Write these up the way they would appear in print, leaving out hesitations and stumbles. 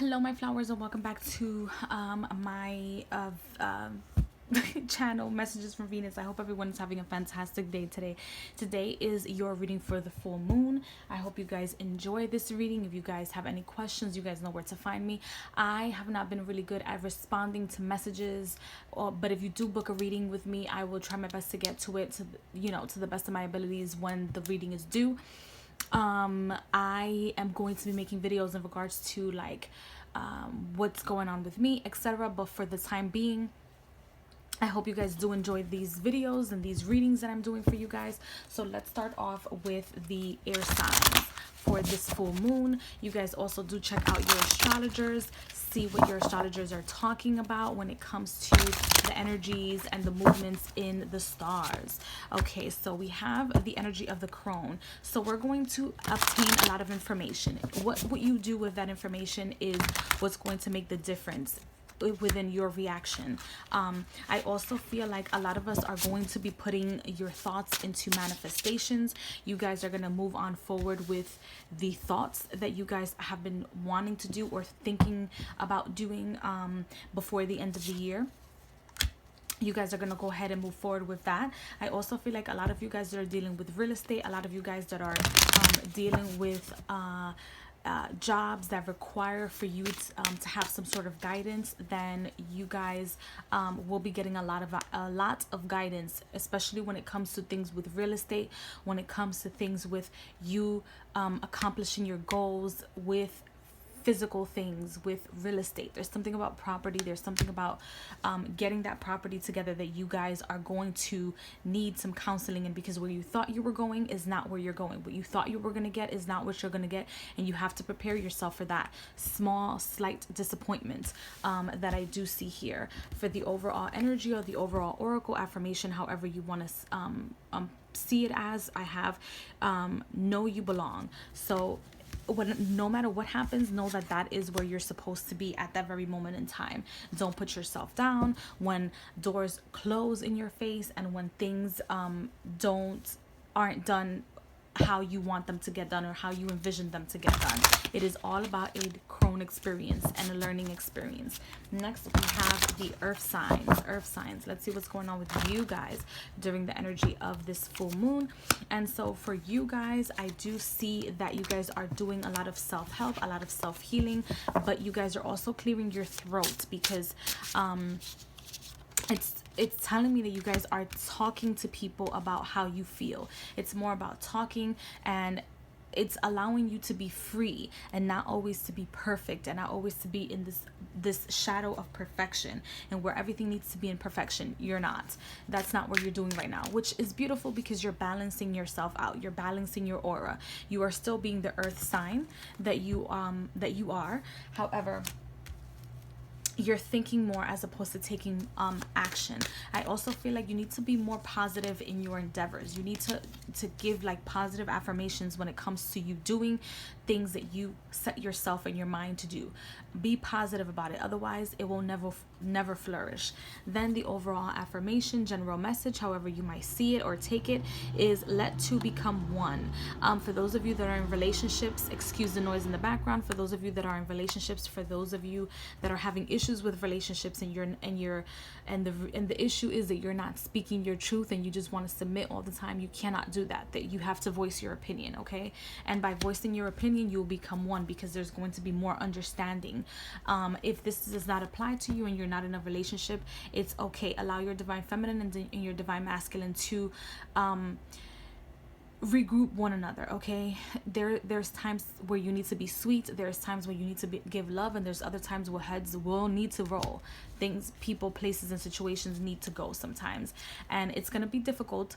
Hello my flowers, and welcome back to my channel, Messages from Venus. I hope everyone is having a fantastic day today. Today is your reading for the full moon. I hope you guys enjoy this reading. If you guys have any questions, you guys know where to find me. I have not been really good at responding to messages, but if you do book a reading with me, I will try my best to get to it to the best of my abilities when the reading is due. I am going to be making videos in regards to what's going on with me, etc. But for the time being, I hope you guys do enjoy these videos and these readings that I'm doing for you guys. So let's start off with the air signs for this full moon. You guys also do check out your astrologers, see what your astrologers are talking about when it comes to the energies and the movements in the stars. Okay, so we have the energy of the crone. So we're going to obtain a lot of information. What you do with that information is what's going to make the difference within your reaction. I also feel like a lot of us are going to be putting your thoughts into manifestations. You guys are going to move on forward with the thoughts that you guys have been wanting to do or thinking about doing before the end of the year. You guys are going to go ahead and move forward with that. I also feel like a lot of you guys that are dealing with real estate, a lot of you guys that are dealing with jobs that require for you to have some sort of guidance, then you guys will be getting a lot of guidance, especially when it comes to things with real estate, when it comes to things with you accomplishing your goals with physical things, with real estate. There's something about property, there's something about getting that property together that you guys are going to need some counseling in, because where you thought you were going is not where you're going. What you thought you were going to get is not what you're going to get, and you have to prepare yourself for that slight disappointment that I do see here. For the overall energy or the overall oracle affirmation, however you want to see it as, I have know you belong. So no matter what happens, know that is where you're supposed to be at that very moment in time. Don't put yourself down when doors close in your face and when things aren't done how you want them to get done or how you envision them to get done. It is all about a crone experience and a learning experience. Next, we have the earth signs. Let's see what's going on with you guys during the energy of this full moon. And so for you guys, I do see that you guys are doing a lot of self-help, a lot of self-healing, but you guys are also clearing your throat, because it's telling me that you guys are talking to people about how you feel. It's more about talking, and it's allowing you to be free and not always to be perfect and not always to be in this shadow of perfection, and where everything needs to be in perfection. You're not. That's not what you're doing right now, which is beautiful, because you're balancing yourself out. You're balancing your aura. You are still being the earth sign that you are. However, you're thinking more as opposed to taking action. I also feel like you need to be more positive in your endeavors. You need to give positive affirmations when it comes to you doing things that you set yourself in your mind to do. Be positive about it, otherwise it will never flourish. Then the overall affirmation, general message, however you might see it or take it, is let two become one. For those of you that are in relationships, excuse the noise in the background. For those of you that are in relationships, for those of you that are having issues with relationships, and the issue is that you're not speaking your truth and you just want to submit all the time, you cannot do that. That you have to voice your opinion, okay? And by voicing your opinion, you will become one, because there's going to be more understanding. If this does not apply to you and you're not in a relationship, it's okay. Allow your divine feminine and your divine masculine to regroup one another, okay? There's times where you need to be sweet, there's times where you need to give love, and there's other times where heads will need to roll. Things, people, places, and situations need to go sometimes, and it's going to be difficult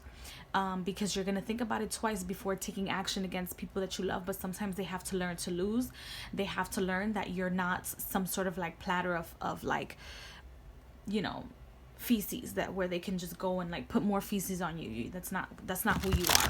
because you're going to think about it twice before taking action against people that you love. But sometimes they have to learn to lose. They have to learn that you're not some sort of platter of feces, that where they can just go and put more feces on you. That's not who you are.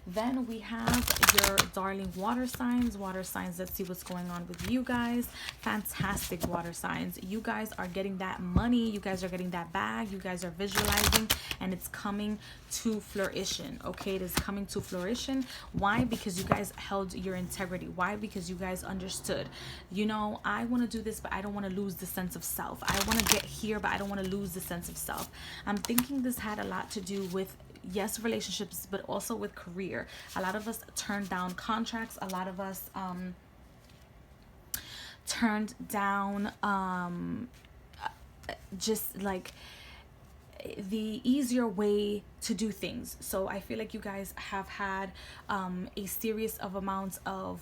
Then we have your darling water signs. Water signs, let's see what's going on with you guys. Fantastic water signs. You guys are getting that money. You guys are getting that bag. You guys are visualizing, and it's coming to fruition. Okay, it is coming to fruition. Why? Because you guys held your integrity. Why? Because you guys understood, you know, I want to do this, but I don't want to lose the sense of self. I want to get here, but I don't want to lose the sense of self. I'm thinking this had a lot to do with, yes, relationships, but also with career. A lot of us turned down contracts. A lot of us turned down just like the easier way to do things. So I feel like you guys have had a series of amounts of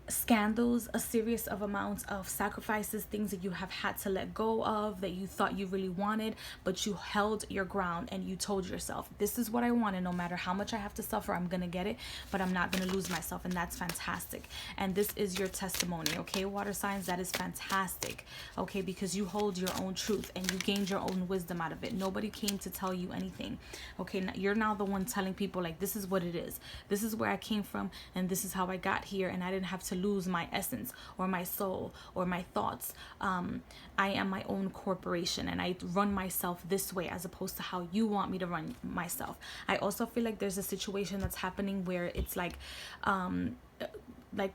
scandals, a series of amounts of sacrifices, things that you have had to let go of that you thought you really wanted, but you held your ground and you told yourself, this is what I want, and no matter how much I have to suffer, I'm gonna get it, but I'm not gonna lose myself. And that's fantastic. And this is your testimony, okay, water signs? That is fantastic, okay, because you hold your own truth and you gained your own wisdom out of it. Nobody came to tell you anything, okay? You're now the one telling people, like, this is what it is, this is where I came from, and this is how I got here, and I didn't have to lose my essence or my soul or my thoughts. I am my own corporation, and I run myself this way as opposed to how you want me to run myself. I also feel like there's a situation that's happening where it's like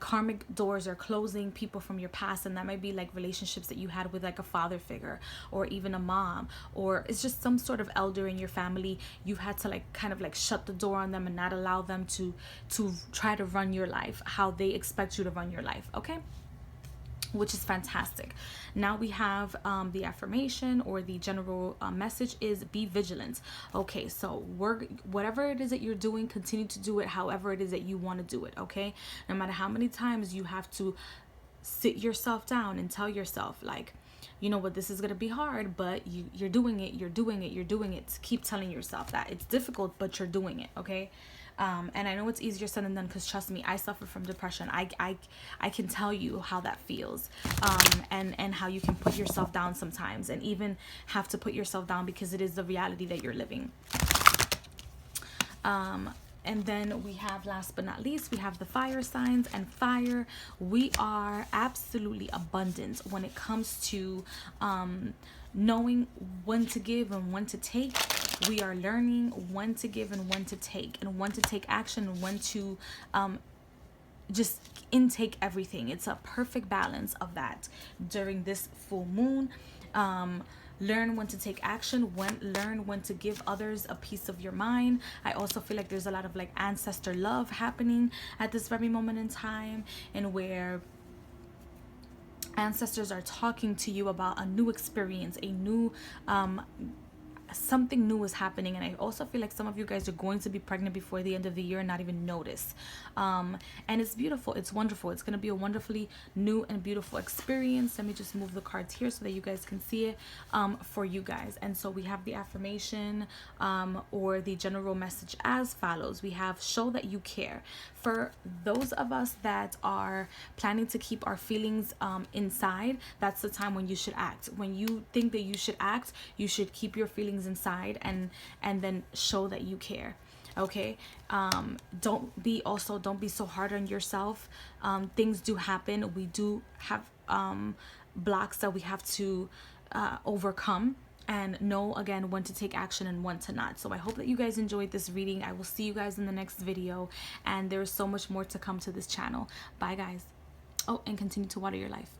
karmic doors are closing, people from your past, and that might be like relationships that you had with like a father figure or even a mom, or it's just some sort of elder in your family. You've had to like kind of like shut the door on them and not allow them to try to run your life how they expect you to run your life, okay? Which is fantastic. Now we have the affirmation, or the general message is be vigilant. Okay, so whatever it is that you're doing, continue to do it however it is that you want to do it, okay? No matter how many times you have to sit yourself down and tell yourself, like, you know what, this is going to be hard, but you're doing it, you're doing it, you're doing it. Keep telling yourself that. It's difficult, but you're doing it, okay? And I know it's easier said than done, because trust me, I suffer from depression. I can tell you how that feels, and how you can put yourself down sometimes, and even have to put yourself down because it is the reality that you're living. And then we have, last but not least, we have the fire signs. And fire, we are absolutely abundant when it comes to knowing when to give and when to take. We are learning when to give and when to take, and when to take action, and when to just intake everything. It's a perfect balance of that during this full moon. Learn when to take action, learn when to give others a piece of your mind. I also feel like there's a lot of like ancestor love happening at this very moment in time, and where ancestors are talking to you about a new experience, a new something new is happening. And I also feel like some of you guys are going to be pregnant before the end of the year and not even notice. And it's beautiful, it's wonderful. It's going to be a wonderfully new and beautiful experience. Let me just move the cards here so that you guys can see it for you guys. And so we have the affirmation, or the general message as follows. We have show that you care. For those of us that are planning to keep our feelings inside, that's the time when you should act. When you think that you should act, you should keep your feelings inside and then show that you care, okay? Don't be so hard on yourself. Things do happen. We do have blocks that we have to overcome, and know again when to take action and when to not. So I hope that you guys enjoyed this reading. I will see you guys in the next video, and there is so much more to come to this channel. Bye guys. Oh, and continue to water your life.